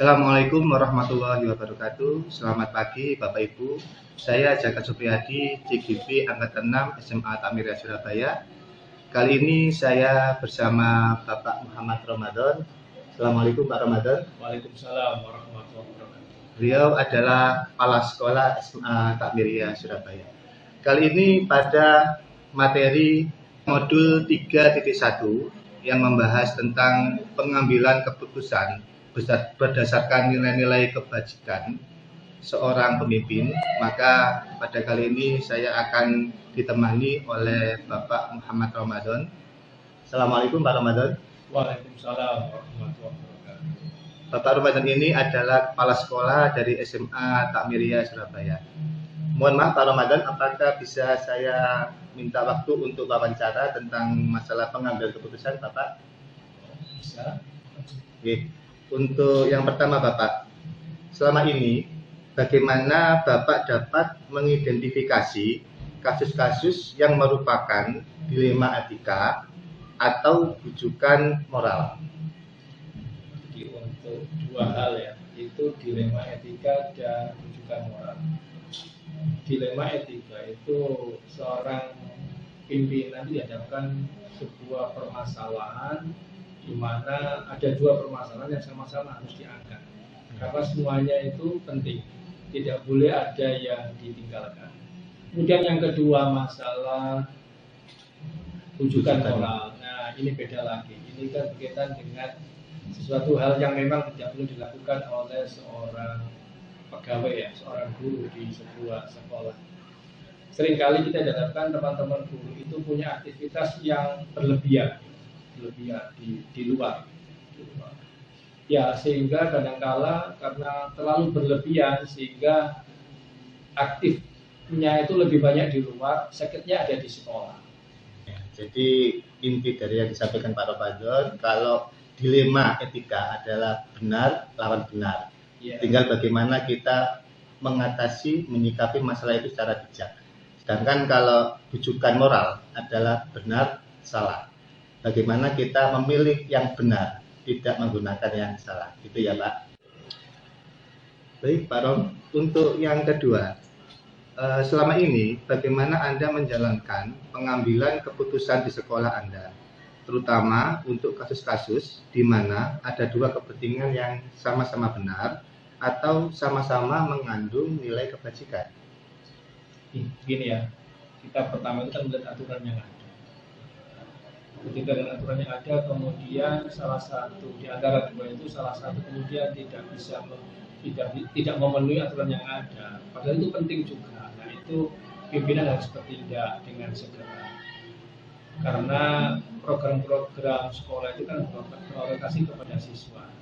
Assalamualaikum warahmatullahi wabarakatuh. Selamat pagi Bapak Ibu. Saya Jaka Supriyadi, CGP Angkatan 6 SMA Takmiriyah Surabaya. Kali ini saya bersama Bapak Muhammad Ramadan. Assalamualaikum Pak Ramadan. Waalaikumsalam warahmatullahi wabarakatuh. Beliau adalah kepala sekolah SMA Takmiriyah Surabaya. Kali ini pada materi modul 3.1 yang membahas tentang pengambilan keputusan berdasarkan nilai-nilai kebajikan seorang pemimpin, maka pada kali ini saya akan ditemani oleh Bapak Muhammad Ramadan. Assalamualaikum Pak Ramadan. Waalaikumsalam warahmatullahi wabarakatuh. Bapak Ramadan ini adalah kepala sekolah dari SMA Takmiriyah Surabaya. Mohon maaf Pak Ramadan, apakah bisa saya minta waktu untuk wawancara tentang masalah pengambilan keputusan Bapak? Bisa? Oke. Untuk yang pertama Bapak, selama ini bagaimana Bapak dapat mengidentifikasi kasus-kasus yang merupakan dilema etika atau rujukan moral? Jadi untuk dua hal ya, itu dilema etika dan rujukan moral. Dilema etika itu seorang pimpinan dihadapkan sebuah permasalahan di mana ada dua permasalahan yang sama-sama harus diangkat. Karena semuanya itu penting, tidak boleh ada yang ditinggalkan. Kemudian yang kedua masalah rujukan moral. Nah ini beda lagi. Ini kan berkaitan dengan sesuatu hal yang memang tidak perlu dilakukan oleh seorang pegawai ya, seorang guru di sebuah sekolah. Seringkali kita dapatkan teman-teman guru itu punya aktivitas yang berlebihan di luar. Ya sehingga kadangkala karena terlalu berlebihan sehingga aktifnya itu lebih banyak di luar, sakitnya ada di sekolah. Ya, jadi inti dari yang disampaikan Pak Ramadan, kalau dilema etika adalah benar lawan benar. Ya. Tinggal bagaimana kita mengatasi, menyikapi masalah itu secara bijak. Sedangkan kalau rujukan moral adalah benar salah. Bagaimana kita memilih yang benar, tidak menggunakan yang salah. Gitu ya Pak. Baik Pak Rom, untuk yang kedua, selama ini bagaimana Anda menjalankan pengambilan keputusan di sekolah Anda, terutama untuk kasus-kasus di mana ada dua kepentingan yang sama-sama benar atau sama-sama mengandung nilai kebajikan? Begini ya, kita pertama itu kan melihat aturan yang ada. Ketika dengan aturan yang ada, kemudian salah satu di antara dua itu salah satu kemudian tidak memenuhi aturan yang ada. Padahal itu penting juga. Nah itu pimpinan harus bertindak dengan segera. Karena program-program sekolah itu kan berorientasi kepada siswa.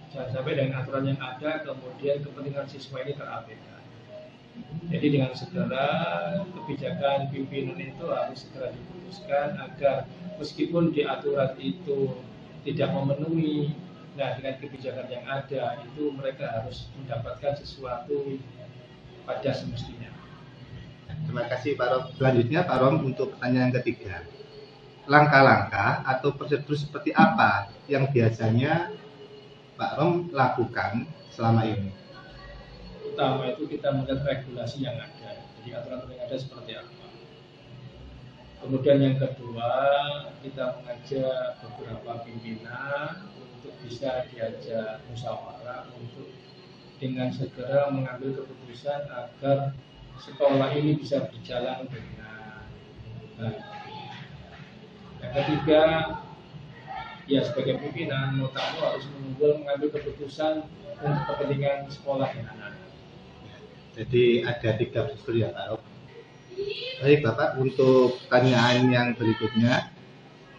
Jangan sampai dengan aturan yang ada kemudian kepentingan siswa ini terabaikan. Jadi dengan segera kebijakan pimpinan itu harus segera diputuskan agar meskipun di aturan itu tidak memenuhi, nah dengan kebijakan yang ada itu mereka harus mendapatkan sesuatu pada semestinya. Terima kasih Pak Rom. Selanjutnya Pak Rom untuk pertanyaan ketiga. Langkah-langkah atau prosedur seperti apa yang biasanya Pak Rom lakukan selama ini? Pertama itu kita melihat regulasi yang ada, jadi aturan yang ada seperti apa. Kemudian yang kedua kita mengajak beberapa pimpinan untuk bisa diajak musyawarah untuk dengan segera mengambil keputusan agar sekolah ini bisa berjalan dengan baik. Yang ketiga, ya sebagai pimpinan mau tak mau harus mengambil keputusan untuk kepentingan sekolah yang ada. Jadi ada 3 prosedur ya Pak Rom. Baik Bapak, untuk pertanyaan yang berikutnya,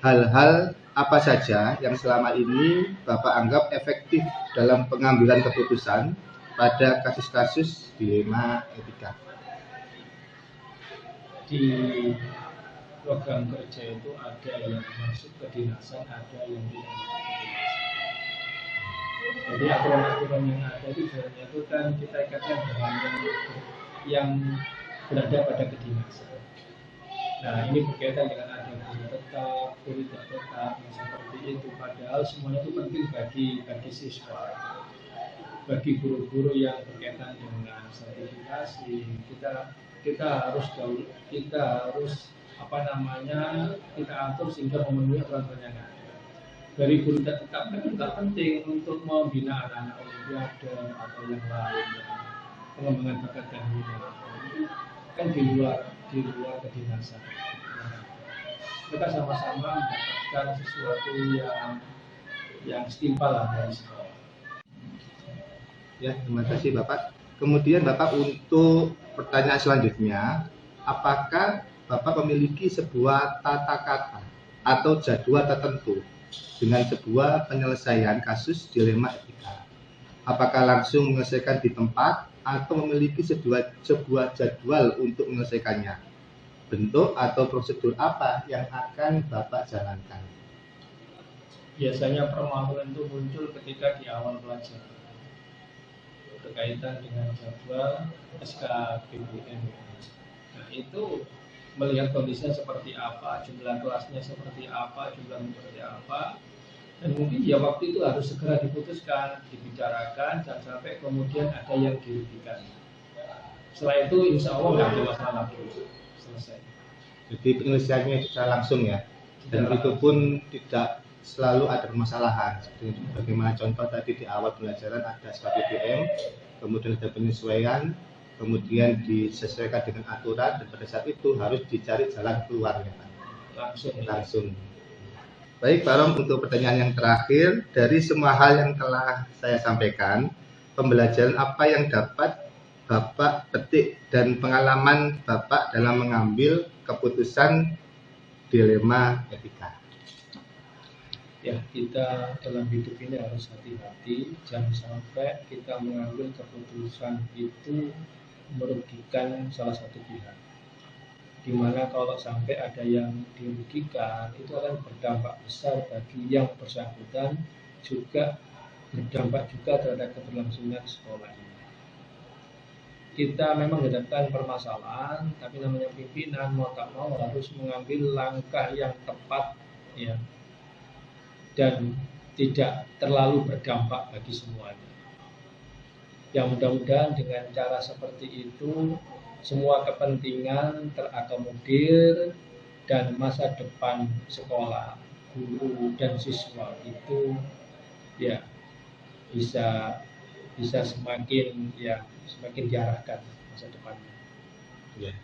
hal-hal apa saja yang selama ini Bapak anggap efektif dalam pengambilan keputusan pada kasus-kasus dilema etika? Di program kerja itu ada yang masuk ke dinasan, ada yang tidak masuk ke dinasan. Jadi aturan-aturan yang ada itu sebenarnya itu kan kita ikatkan dengan yang berada pada kedinasan. Nah ini berkaitan dengan ada guru tetap, guru tidak tetap, seperti itu. Padahal semuanya itu penting bagi siswa. bagi guru-guru yang berkaitan dengan sertifikasi, kita harus kita atur sehingga memenuhi aturan yang ada. Dari guru tetap kan juga penting untuk membina anak-anak olimpiade atau yang lain, pengembangan bakat dan minat. Kan di luar kedinasan. Kita sama-sama mendapatkan sesuatu yang setimpal lah dari sekolah. Ya, terima kasih Bapak. Kemudian Bapak, untuk pertanyaan selanjutnya, apakah Bapak memiliki sebuah tata kata atau jadwal tertentu dengan sebuah penyelesaian kasus dilema etika? Apakah langsung menyelesaikan di tempat atau memiliki sebuah jadwal untuk menyelesaikannya? Bentuk atau prosedur apa yang akan Bapak jalankan? Biasanya permasalahan itu muncul ketika di awal pelajaran berkaitan dengan jadwal SKBBM. Nah, itu melihat kondisinya seperti apa, jumlah kelasnya seperti apa, dan mungkin ya waktu itu harus segera diputuskan, dibicarakan, jangan sampai kemudian ada yang dirugikan. Setelah itu insya Allah nggak ada masalah lagi, selesai. Jadi penyelesaiannya secara langsung ya, dan itu pun tidak selalu ada permasalahan. Seperti bagaimana contoh tadi di awal pembelajaran ada SKBBM, kemudian ada penyesuaian, kemudian disesuaikan dengan aturan, dan pada saat itu harus dicari jalan keluarnya Pak. Langsung. Baik Pak Rom, untuk pertanyaan yang terakhir, dari semua hal yang telah saya sampaikan, pembelajaran apa yang dapat Bapak petik dan pengalaman Bapak dalam mengambil keputusan dilema etika? Ya, kita dalam hidup ini harus hati-hati, jangan sampai kita mengambil keputusan itu merugikan salah satu pihak. Dimana kalau sampai ada yang dirugikan, itu akan berdampak besar bagi yang bersangkutan, juga berdampak juga terhadap keberlangsungan sekolah ini. Kita memang menghadapkan permasalahan, tapi namanya pimpinan mau tak mau harus mengambil langkah yang tepat, ya, dan tidak terlalu berdampak bagi semuanya. Yang mudah-mudahan dengan cara seperti itu semua kepentingan terakomodir dan masa depan sekolah, guru dan siswa itu ya bisa semakin diarahkan masa depannya. Ya.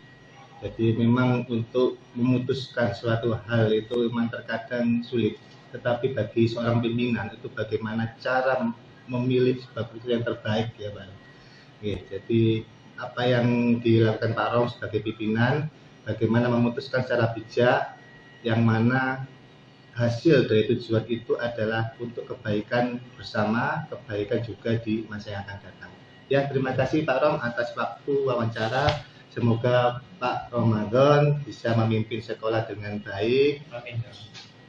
Jadi memang untuk memutuskan suatu hal itu memang terkadang sulit. Tetapi bagi seorang pimpinan itu bagaimana cara memilih sebuah keputusan yang terbaik ya Pak. Oke, jadi apa yang dilakukan Pak Rom sebagai pimpinan, bagaimana memutuskan secara bijak yang mana hasil dari tujuan itu adalah untuk kebaikan bersama, kebaikan juga di masa yang akan datang. Ya, terima kasih Pak Rom atas waktu wawancara. Semoga Pak Ramadan bisa memimpin sekolah dengan baik.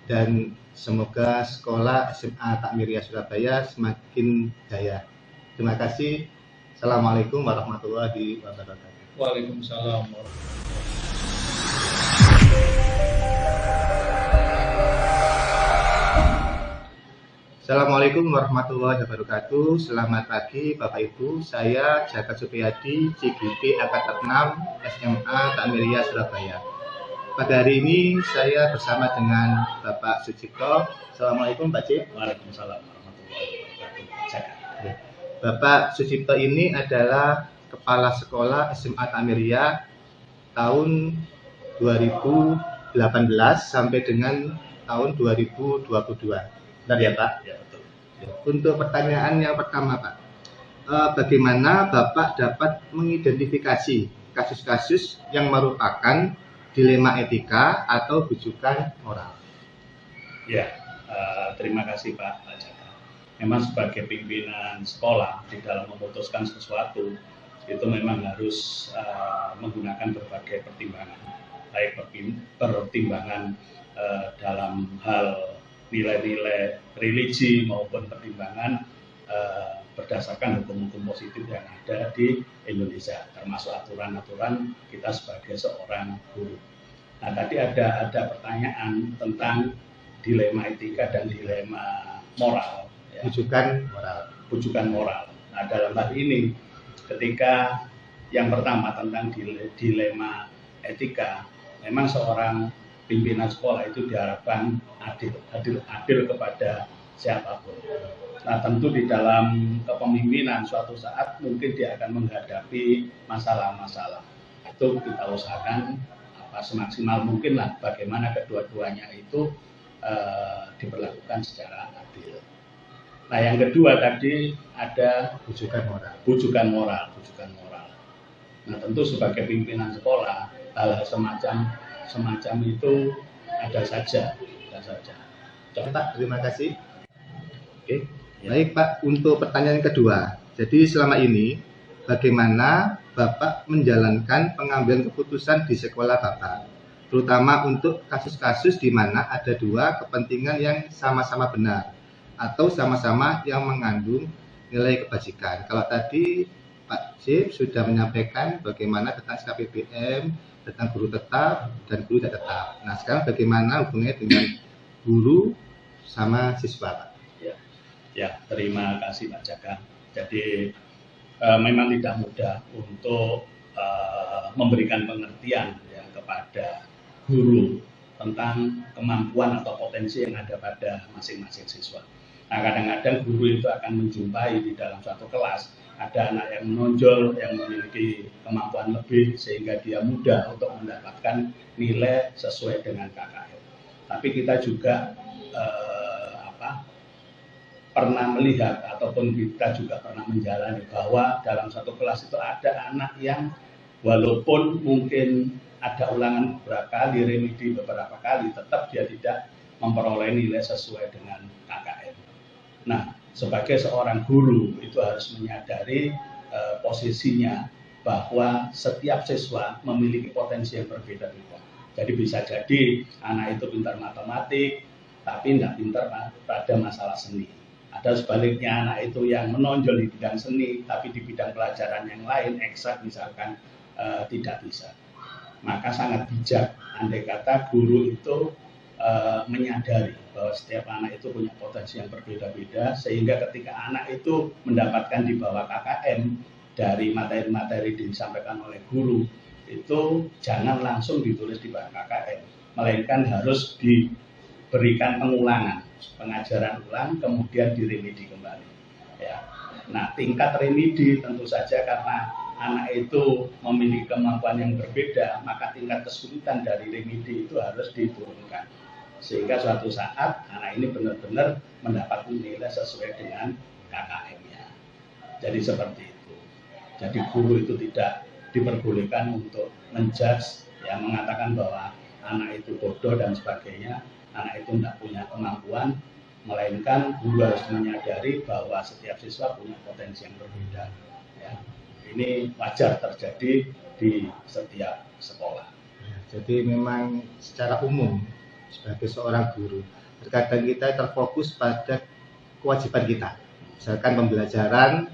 Dan semoga sekolah SMA Takmiriyah Surabaya semakin jaya. Terima kasih. Assalamualaikum warahmatullahi wabarakatuh. Waalaikumsalam warahmatullahi wabarakatuh. Assalamualaikum warahmatullahi wabarakatuh. Selamat pagi Bapak Ibu. Saya Jaka Supriyadi, CGP Angkatan 6 SMA Takmiriyah Surabaya. Pada hari ini saya bersama dengan Bapak Sucipto. Assalamualaikum Pak Cip. Waalaikumsalam warahmatullahi wabarakatuh. Bapak Sucipto ini adalah Kepala Sekolah SMA Takmiriyah tahun 2018 sampai dengan tahun 2022. Benar ya Pak? Ya, betul. Untuk pertanyaan yang pertama Pak, bagaimana Bapak dapat mengidentifikasi kasus-kasus yang merupakan dilema etika atau rujukan moral? Ya, terima kasih Pak Jaka. Memang sebagai pimpinan sekolah di dalam memutuskan sesuatu itu memang harus menggunakan berbagai pertimbangan, baik pertimbangan dalam hal nilai-nilai religi maupun pertimbangan berdasarkan hukum-hukum positif yang ada di Indonesia, termasuk aturan-aturan kita sebagai seorang guru. Nah, tadi ada pertanyaan tentang dilema etika dan dilema moral. Ya. Rujukan moral. Rujukan moral. Nah, Nah, dalam hal ini ketika yang pertama tentang dilema etika, memang seorang pimpinan sekolah itu diharapkan adil kepada siapapun. Nah, tentu di dalam kepemimpinan suatu saat mungkin dia akan menghadapi masalah-masalah. Itu kita usahakan semaksimal mungkin lah bagaimana kedua-duanya itu diperlakukan secara adil. Nah, yang kedua tadi ada bujukan moral. Nah, tentu sebagai pimpinan sekolah hal semacam itu ada saja. Pak, terima kasih. Oke. Ya. Baik Pak, untuk pertanyaan kedua. Jadi selama ini bagaimana Bapak menjalankan pengambilan keputusan di sekolah Bapak, terutama untuk kasus-kasus di mana ada dua kepentingan yang sama-sama benar atau sama-sama yang mengandung nilai kebajikan. Kalau tadi Pak Jip sudah menyampaikan bagaimana tentang SKPBM, tentang guru tetap dan guru tidak tetap. Nah, sekarang bagaimana hubungannya dengan guru sama siswa, Pak? Ya, terima kasih Pak Jaka. Jadi memang tidak mudah untuk memberikan pengertian ya, kepada guru tentang kemampuan atau potensi yang ada pada masing-masing siswa. Nah, kadang-kadang guru itu akan menjumpai di dalam suatu kelas ada anak yang menonjol, yang memiliki kemampuan lebih sehingga dia mudah untuk mendapatkan nilai sesuai dengan KKM. Tapi kita juga pernah melihat ataupun kita juga pernah menjalani bahwa dalam satu kelas itu ada anak yang walaupun mungkin ada ulangan beberapa kali, remedi beberapa kali, tetap dia tidak memperoleh nilai sesuai dengan KKM. Nah, sebagai seorang guru itu harus menyadari posisinya bahwa setiap siswa memiliki potensi yang berbeda-beda. Jadi bisa jadi anak itu pintar matematik, tapi tidak pintar pada masalah seni. Ada sebaliknya anak itu yang menonjol di bidang seni, tapi di bidang pelajaran yang lain, eksak misalkan, tidak bisa. Maka sangat bijak, andai kata guru itu menyadari bahwa setiap anak itu punya potensi yang berbeda-beda, sehingga ketika anak itu mendapatkan di bawah KKM dari materi-materi disampaikan oleh guru, itu jangan langsung ditulis di bawah KKM, melainkan harus diberikan pengulangan, pengajaran ulang, kemudian diremedi kembali. Ya. Nah, tingkat remedi tentu saja karena anak itu memiliki kemampuan yang berbeda, maka tingkat kesulitan dari remedi itu harus diturunkan. Sehingga suatu saat anak ini benar-benar mendapat nilai sesuai dengan KKM-nya. Jadi seperti itu. Jadi guru itu tidak diperbolehkan untuk menjudge, yang mengatakan bahwa anak itu bodoh dan sebagainya, anak itu tidak punya kemampuan, melainkan guru harus menyadari bahwa setiap siswa punya potensi yang berbeda. Ya. Ini wajar terjadi di setiap sekolah. Jadi memang secara umum sebagai seorang guru, terkadang kita terfokus pada kewajiban kita, misalkan pembelajaran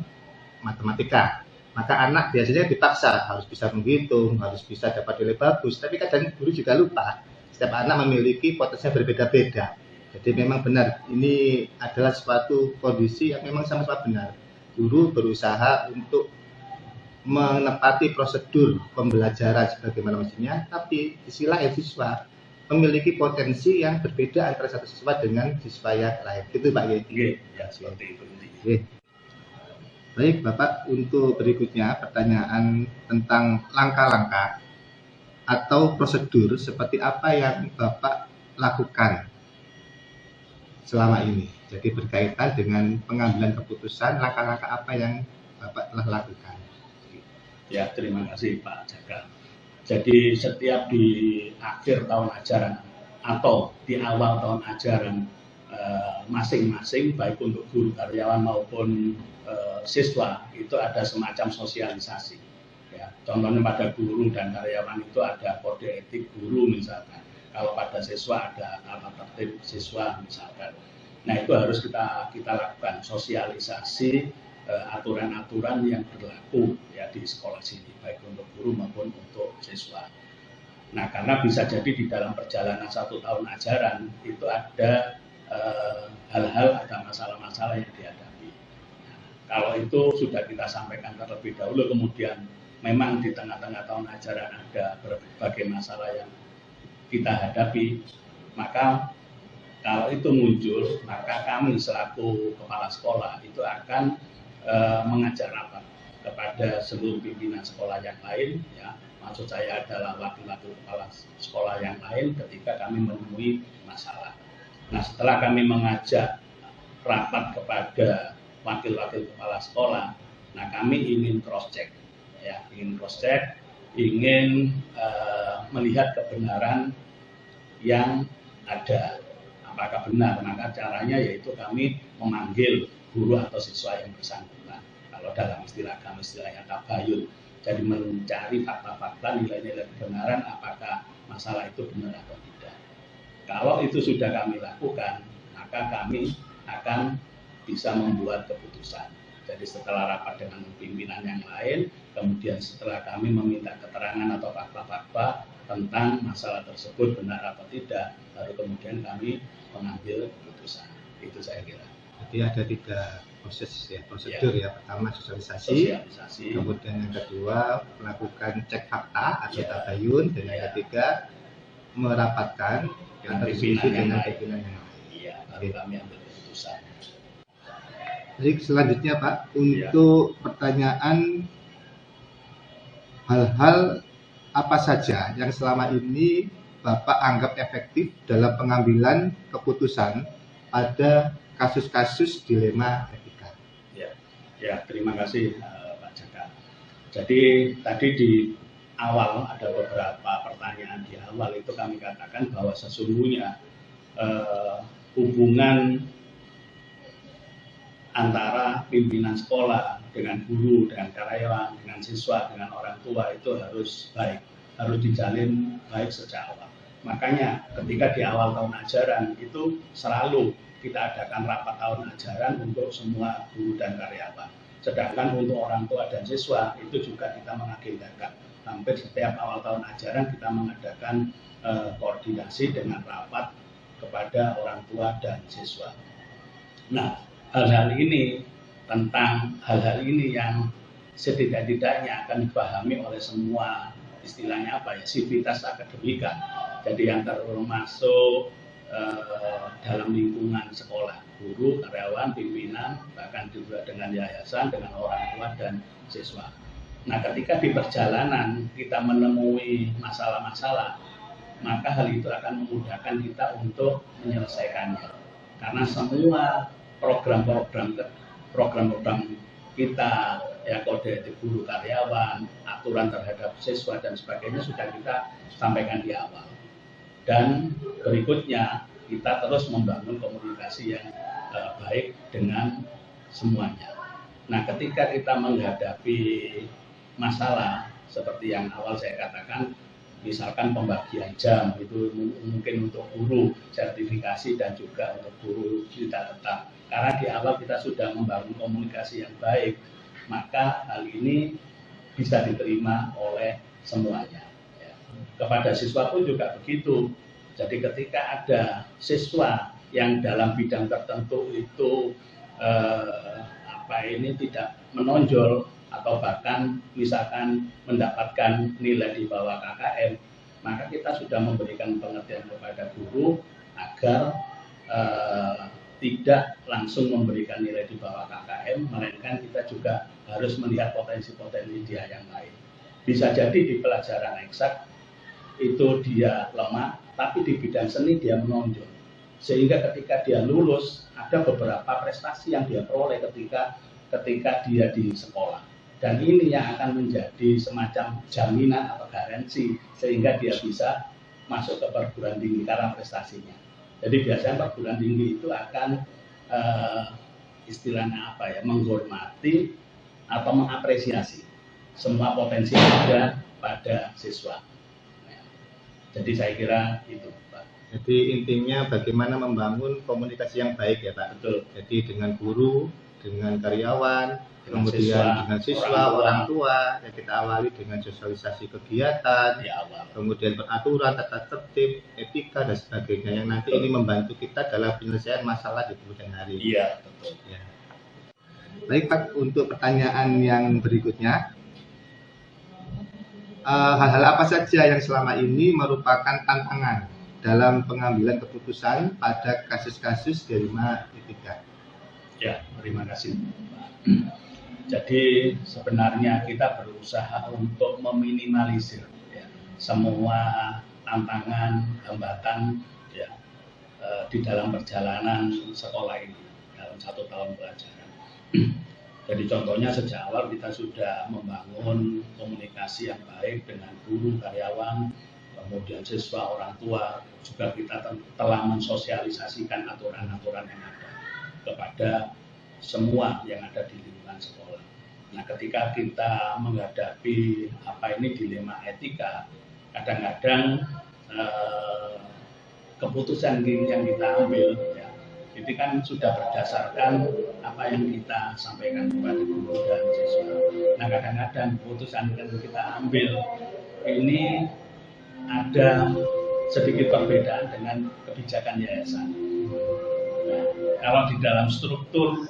matematika, maka anak biasanya dipaksa harus bisa menghitung, harus bisa dapat nilai bagus, tapi kadang guru juga lupa setiap anak memiliki potensi yang berbeda-beda. Jadi memang benar, ini adalah suatu kondisi yang memang sama-sama benar. Guru berusaha untuk menepati prosedur pembelajaran sebagaimana mestinya, tapi di sisi lain siswa memiliki potensi yang berbeda antara satu siswa dengan siswa yang lain. Gitu Pak Yedi. Ya, seperti itu. Oke. Baik Bapak, untuk berikutnya pertanyaan tentang langkah-langkah atau prosedur seperti apa yang Bapak lakukan selama ini. Jadi berkaitan dengan pengambilan keputusan, langkah-langkah apa yang Bapak telah lakukan. Ya, terima kasih Pak Jaka. Jadi setiap di akhir tahun ajaran atau di awal tahun ajaran masing-masing, baik untuk guru karyawan maupun siswa, itu ada semacam sosialisasi. Ya, contohnya pada guru dan karyawan itu ada kode etik guru misalkan. Kalau pada siswa ada tata tertib siswa misalkan. Nah, itu harus kita lakukan sosialisasi aturan-aturan yang berlaku ya di sekolah sini, baik untuk guru maupun untuk siswa. Nah, karena bisa jadi di dalam perjalanan 1 tahun ajaran itu ada hal-hal, ada masalah-masalah yang dihadapi. Nah, Kalau itu sudah kita sampaikan terlebih dahulu, kemudian memang di tengah-tengah tahun ajaran ada berbagai masalah yang kita hadapi, maka kalau itu muncul, maka kami selaku kepala sekolah itu akan mengajak rapat kepada seluruh pimpinan sekolah yang lain, ya, maksud saya adalah wakil-wakil kepala sekolah yang lain ketika kami menemui masalah. Nah, setelah kami mengajak rapat kepada wakil-wakil kepala sekolah, nah kami ingin cross check, ya, ingin melihat kebenaran yang ada, apakah benar. Maka caranya yaitu kami memanggil guru atau siswa yang bersangkutan. Kalau dalam istilah kami istilahnya tabayun, jadi mencari fakta-fakta, nilai-nilai kebenaran, apakah masalah itu benar atau tidak. Kalau itu sudah kami lakukan, maka kami akan bisa membuat keputusan. Jadi setelah rapat dengan pimpinan yang lain, kemudian setelah kami meminta keterangan atau fakta-fakta tentang masalah tersebut benar atau tidak, baru kemudian kami mengambil keputusan. Itu saya kira. Jadi ada 3 proses ya, prosedur ya. Pertama sosialisasi, kemudian yang kedua melakukan cek fakta atau tabayun, dan yang ketiga merapatkan dengan diskusi dengan lain. pimpinan yang lain. Iya, baru kami ambil keputusan. Jadi selanjutnya Pak, untuk pertanyaan hal-hal apa saja yang selama ini Bapak anggap efektif dalam pengambilan keputusan pada kasus-kasus dilema etika. Ya, terima kasih Pak Jaka. Jadi tadi di awal ada beberapa pertanyaan di awal itu kami katakan bahwa sesungguhnya hubungan antara pimpinan sekolah dengan guru, dengan karyawan, dengan siswa, dengan orang tua itu harus baik, harus dijalin baik sejak awal. Makanya ketika di awal tahun ajaran itu selalu kita adakan rapat tahun ajaran untuk semua guru dan karyawan. Sedangkan untuk orang tua dan siswa itu juga kita mengagendakan. Hampir setiap awal tahun ajaran kita mengadakan koordinasi dengan rapat kepada orang tua dan siswa. Nah, hal-hal ini yang setidak-tidaknya akan dipahami oleh semua, istilahnya apa ya, sivitas akademika. Jadi yang termasuk dalam lingkungan sekolah, guru, karyawan, pimpinan, bahkan juga dengan yayasan, dengan orang tua dan siswa. Nah, ketika di perjalanan kita menemui masalah-masalah, maka hal itu akan memudahkan kita untuk menyelesaikannya. Karena semua program-program kita, ya, kode etik guru karyawan, aturan terhadap siswa dan sebagainya sudah kita sampaikan di awal. Dan berikutnya kita terus membangun komunikasi yang baik dengan semuanya. Nah, ketika kita menghadapi masalah seperti yang awal saya katakan, misalkan pembagian jam itu mungkin untuk guru sertifikasi dan juga untuk guru tidak tetap. Karena di awal kita sudah membangun komunikasi yang baik, maka hal ini bisa diterima oleh semuanya. Kepada siswa pun juga begitu. Jadi ketika ada siswa yang dalam bidang tertentu itu tidak menonjol atau bahkan misalkan mendapatkan nilai di bawah KKM, maka kita sudah memberikan pengertian kepada guru agar tidak langsung memberikan nilai di bawah KKM, melainkan kita juga harus melihat potensi-potensi dia yang lain. Bisa jadi di pelajaran eksak itu dia lemah, tapi di bidang seni dia menonjol. Sehingga ketika dia lulus, ada beberapa prestasi yang dia peroleh ketika dia di sekolah. Dan ini yang akan menjadi semacam jaminan atau garansi sehingga dia bisa masuk ke perguruan tinggi karena prestasinya. Jadi biasanya perguruan tinggi itu akan istilahnya menghormati atau mengapresiasi semua potensi yang ada pada siswa. Jadi saya kira itu, Pak. Jadi intinya bagaimana membangun komunikasi yang baik ya Pak. Betul. Jadi dengan guru, dengan karyawan, kemudian dengan siswa, orang tua, yang kita awali dengan sosialisasi kegiatan, kemudian peraturan, tata tertib, etika dan sebagainya yang nanti ini membantu kita dalam penyelesaian masalah di kemudian hari. Iya, betul. Ya. Baik Pak, untuk pertanyaan yang berikutnya, hal-hal apa saja yang selama ini merupakan tantangan dalam pengambilan keputusan pada kasus-kasus dilema etika? Ya, terima kasih. Jadi sebenarnya kita berusaha untuk meminimalisir ya, semua tantangan, hambatan ya, di dalam perjalanan sekolah ini dalam 1 tahun pelajaran. Jadi contohnya sejak awal kita sudah membangun komunikasi yang baik dengan guru, karyawan, kemudian siswa, orang tua, juga kita telah mensosialisasikan aturan-aturan yang ada kepada semua yang ada di lingkungan sekolah. Nah, ketika kita menghadapi dilema etika, kadang-kadang keputusan yang kita ambil ya, itu kan sudah berdasarkan apa yang kita sampaikan kepada guru dan siswa. Nah, kadang-kadang keputusan yang kita ambil ini ada sedikit perbedaan dengan kebijakan yayasan. Nah, kalau di dalam struktur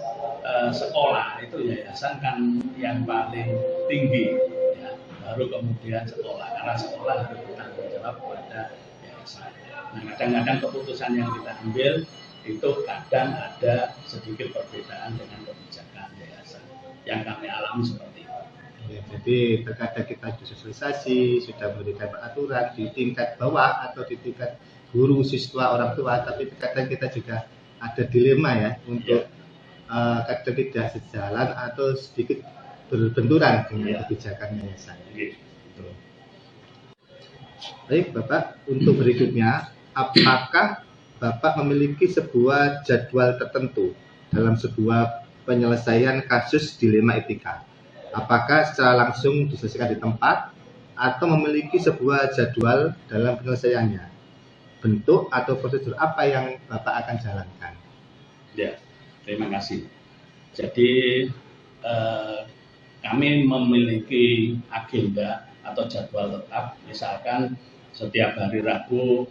sekolah itu yayasan kan yang paling tinggi, ya, baru kemudian sekolah, karena sekolah harus bertanggung jawab kepada yayasan. Nah, kadang-kadang keputusan yang kita ambil itu kadang ada sedikit perbedaan dengan kebijakan yayasan yang kami alami seperti itu. Ya, jadi terkadang kita sosialisasi, sudah memberikan peraturan di tingkat bawah atau di tingkat guru, siswa, orang tua, tapi terkadang kita juga ada dilema ya untuk kadang tidak sejalan atau sedikit berbenturan dengan kebijakan yayasan. Baik Bapak, untuk berikutnya, apakah Bapak memiliki sebuah jadwal tertentu dalam sebuah penyelesaian kasus dilema etika? Apakah secara langsung diselesaikan di tempat atau memiliki sebuah jadwal dalam penyelesaiannya? Bentuk atau prosedur apa yang Bapak akan jalankan? Ya, terima kasih. Jadi kami memiliki agenda atau jadwal tetap, misalkan setiap hari Rabu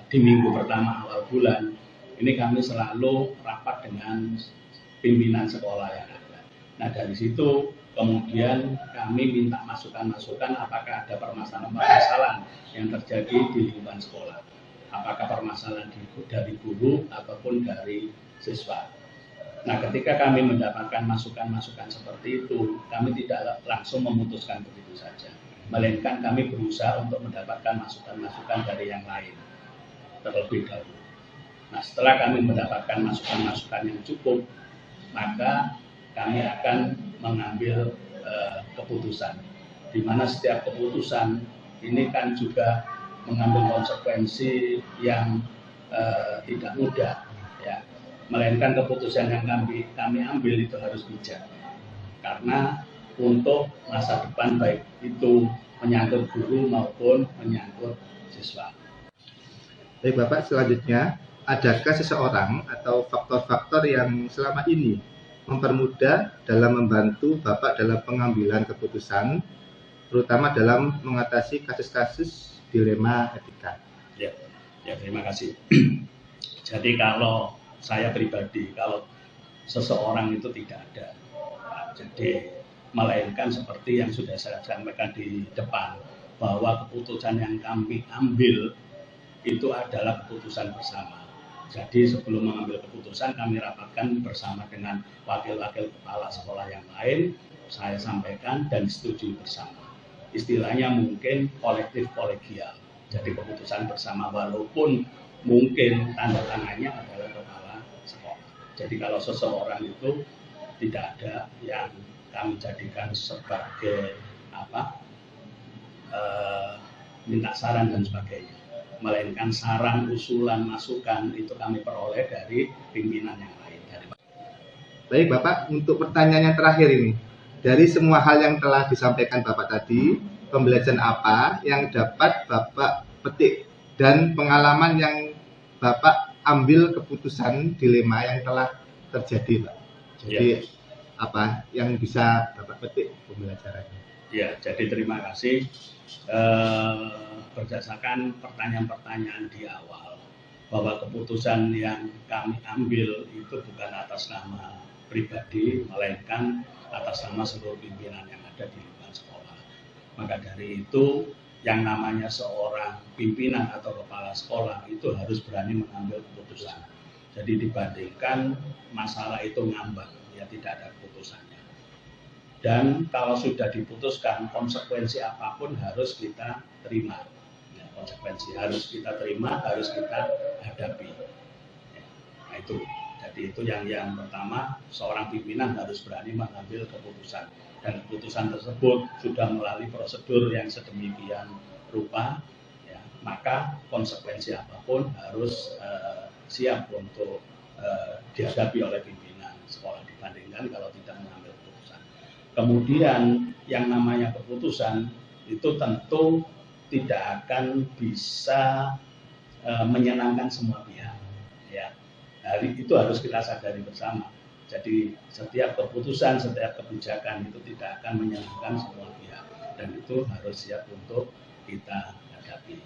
di minggu pertama awal bulan ini kami selalu rapat dengan pimpinan sekolah yang ada. Nah, dari situ kemudian kami minta masukan-masukan apakah ada permasalahan yang terjadi di lingkungan sekolah, apakah permasalahan dari guru ataupun dari siswa. Nah, ketika kami mendapatkan masukan-masukan seperti itu, kami tidak langsung memutuskan begitu saja, melainkan kami berusaha untuk mendapatkan masukan-masukan dari yang lain terlebih dahulu. Nah, setelah kami mendapatkan masukan-masukan yang cukup, maka kami akan mengambil keputusan, di mana setiap keputusan ini kan juga mengambil konsekuensi yang tidak mudah, ya. Melainkan keputusan yang kami ambil itu harus bijak, karena untuk masa depan baik itu menyangkut guru maupun menyangkut siswa. Baik Bapak, selanjutnya, adakah seseorang atau faktor-faktor yang selama ini mempermudah dalam membantu Bapak dalam pengambilan keputusan, terutama dalam mengatasi kasus-kasus dilema etika? Ya, terima kasih. Jadi kalau saya pribadi, kalau seseorang itu tidak ada, jadi melainkan seperti yang sudah saya sampaikan di depan, bahwa keputusan yang kami ambil itu adalah keputusan bersama. Jadi sebelum mengambil keputusan kami rapatkan bersama dengan wakil-wakil kepala sekolah yang lain, saya sampaikan dan setujui bersama. Istilahnya mungkin kolektif kolegial. Jadi keputusan bersama walaupun mungkin tanda tangannya adalah kepala sekolah. Jadi kalau seseorang itu tidak ada yang kami jadikan sebagai minta saran dan sebagainya, melainkan saran, usulan, masukan itu kami peroleh dari pimpinan yang lain. Baik Bapak, untuk pertanyaan yang terakhir ini, dari semua hal yang telah disampaikan Bapak tadi, pembelajaran apa yang dapat Bapak petik dan pengalaman yang Bapak ambil keputusan dilema yang telah terjadi, Pak? Jadi apa yang bisa Bapak petik pembelajarannya? Ya, jadi terima kasih. Berdasarkan pertanyaan-pertanyaan di awal, bahwa keputusan yang kami ambil itu bukan atas nama pribadi, melainkan atas nama seluruh pimpinan yang ada di lingkungan sekolah. Maka dari itu, yang namanya seorang pimpinan atau kepala sekolah itu harus berani mengambil keputusan. Jadi dibandingkan masalah itu ngambang, ya tidak ada keputusannya. Dan kalau sudah diputuskan, konsekuensi apapun harus kita terima. Ya, konsekuensi harus kita terima, harus kita hadapi. Ya, nah itu. Jadi itu yang pertama, seorang pimpinan harus berani mengambil keputusan. Dan keputusan tersebut sudah melalui prosedur yang sedemikian rupa, ya, maka konsekuensi apapun harus siap untuk dihadapi oleh pimpinan sekolah dibandingkan kalau tidak mengambil keputusan. Kemudian yang namanya keputusan itu tentu tidak akan bisa menyenangkan semua pihak. Ya. Hari itu harus kita sadari bersama. Jadi setiap keputusan, setiap kebijakan itu tidak akan menyenangkan semua pihak dan itu harus siap untuk kita hadapi.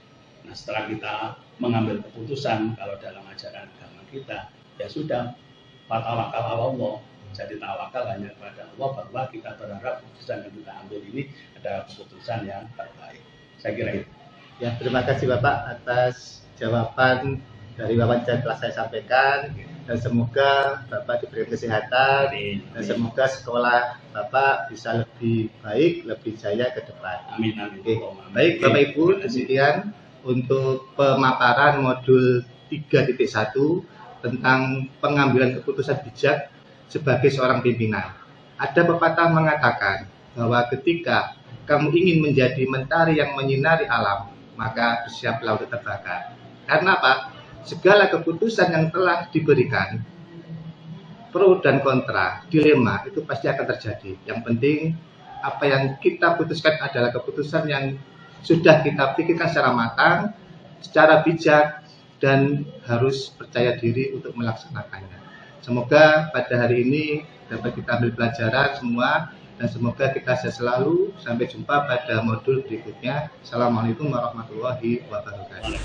Nah, setelah kita mengambil keputusan, kalau dalam ajaran agama kita, ya sudah, fatawakal ala Allah. Jadi tawakal hanya kepada Allah bahwa kita berharap keputusan yang kita ambil ini adalah keputusan yang terbaik. Saya kira itu. Ya, terima kasih Bapak atas jawaban dari wawancara telah saya sampaikan, dan semoga Bapak diberi kesehatan dan semoga sekolah Bapak bisa lebih baik, lebih jaya ke depan. Amin, amin. Oke. Baik Bapak Ibu, demikian untuk pemaparan modul 3.1 tentang pengambilan keputusan bijak sebagai seorang pimpinan. Ada pepatah mengatakan bahwa ketika kamu ingin menjadi mentari yang menyinari alam, maka bersiaplah untuk terbakar. Karena apa? Segala keputusan yang telah diberikan, pro dan kontra, dilema, itu pasti akan terjadi. Yang penting, apa yang kita putuskan adalah keputusan yang sudah kita pikirkan secara matang, secara bijak, dan harus percaya diri untuk melaksanakannya. Semoga pada hari ini dapat kita ambil pelajaran semua, dan semoga kita sehat selalu. Sampai jumpa pada modul berikutnya. Assalamualaikum warahmatullahi wabarakatuh.